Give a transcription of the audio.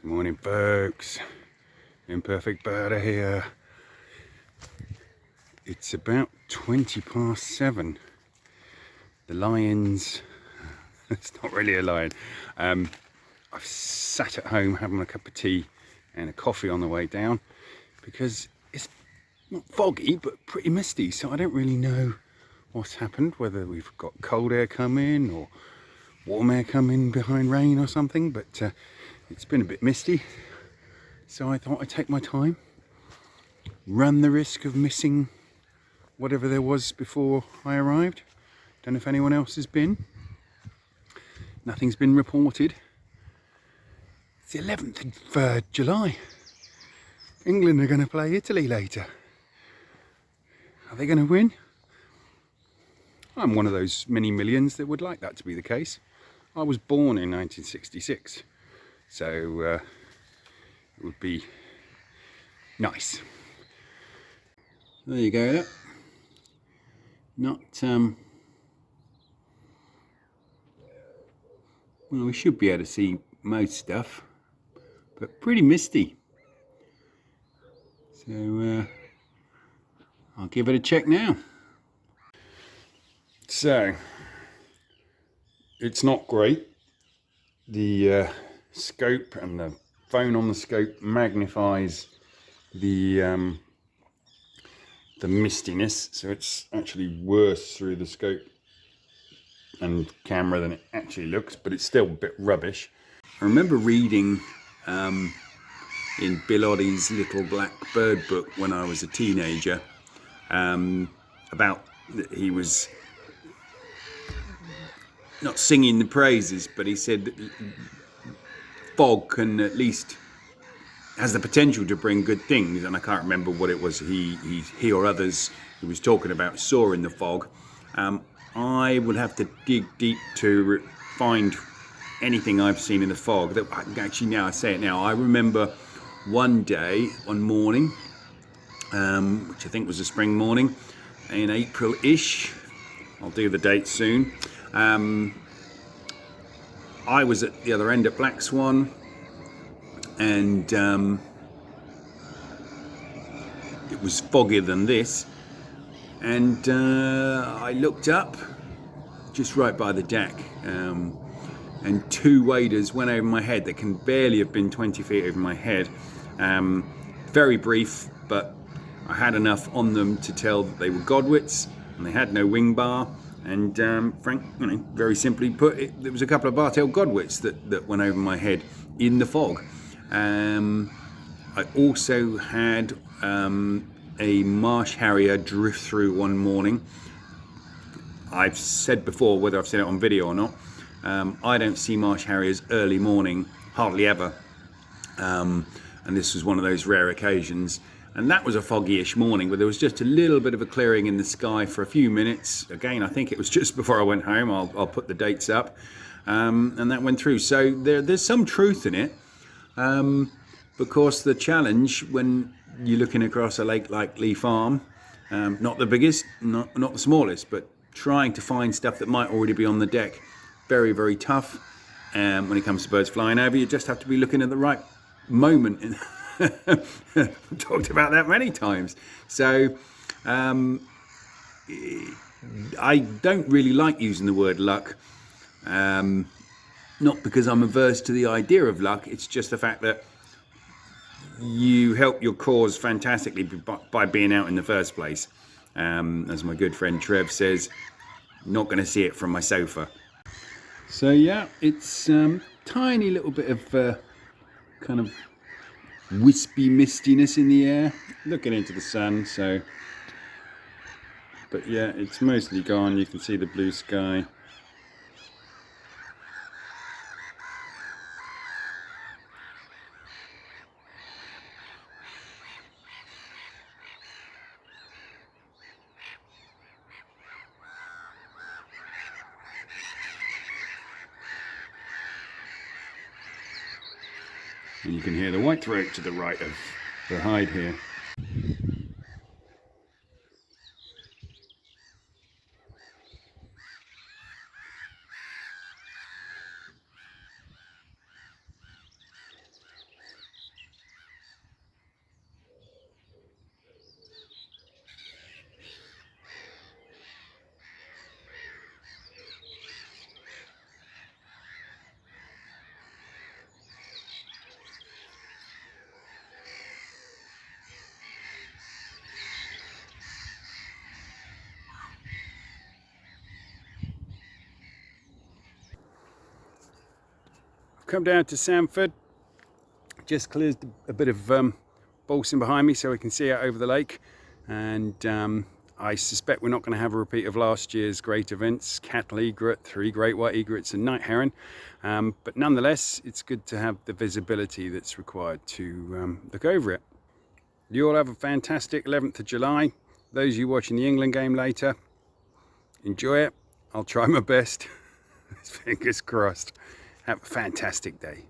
Good morning, folks. Imperfect Birder here. It's about 7:20. The lions, it's not really a lion. I've sat at home having a cup of tea and a coffee on the way down because it's not foggy but pretty misty, so I don't really know what's happened, whether we've got cold air coming or warm air coming behind rain or something, but it's been a bit misty, so I thought I'd take my time, run the risk of missing whatever there was before I arrived. Don't know if anyone else has been. Nothing's been reported. It's the 11th of July. England are going to play Italy later. Are they going to win? I'm one of those many millions that would like that to be the case. I was born in 1966, so it would be nice. There you go. Look. Not well, we should be able to see most stuff, but pretty misty. So I'll give it a check now. So it's not great. The scope and the phone on the scope magnifies the mistiness, so it's actually worse through the scope and camera than it actually looks, but it's still a bit rubbish. I remember reading in Bill Oddie's Little Black Bird book when I was a teenager about he was not singing the praises, but he said that fog can at least has the potential to bring good things, and I can't remember what it was he or others who was talking about saw in the fog. I would have to dig deep to find anything I've seen in the fog. That actually, now I say it now, I remember one day, one morning, which I think was a spring morning in April-ish. I'll do the date soon. I was at the other end at Black Swan, and it was foggier than this, and I looked up just right by the deck, and two waders went over my head that can barely have been 20 feet over my head. Very brief, but I had enough on them to tell that they were Godwits, and they had no wing bar. And Frank, very simply put, there was a couple of bar-tailed Godwits that went over my head in the fog. I also had a marsh harrier drift through one morning. I've said before, whether I've seen it on video or not, I don't see marsh harriers early morning, hardly ever. And this was one of those rare occasions. And that was a foggy-ish morning, but there was just a little bit of a clearing in the sky for a few minutes. Again, I think it was just before I went home. I'll put the dates up. And that went through. So there's some truth in it. Because the challenge when you're looking across a lake like Lee Farm, not the biggest, not the smallest, but trying to find stuff that might already be on the deck, very, very tough. When it comes to birds flying over, you just have to be looking at the right moment. Talked about that many times. So I don't really like using the word luck, not because I'm averse to the idea of luck. It's just the fact that you help your cause fantastically by being out in the first place. As my good friend Trev says, not going to see it from my sofa. So yeah, it's tiny little bit of kind of wispy mistiness in the air, looking into the sun. So, but yeah, it's mostly gone. You can see the blue sky. And you can hear the whitethroat to the right of the hide here. come down to Sanford. Just cleared a bit of balsam behind me so we can see out over the lake, and I suspect we're not going to have a repeat of last year's great events: cattle egret, 3 great white egrets and night heron, but nonetheless it's good to have the visibility that's required to look over it. You all have a fantastic 11th of July. Those of you watching the England game later, enjoy it. I'll try my best. Fingers crossed. Have a fantastic day.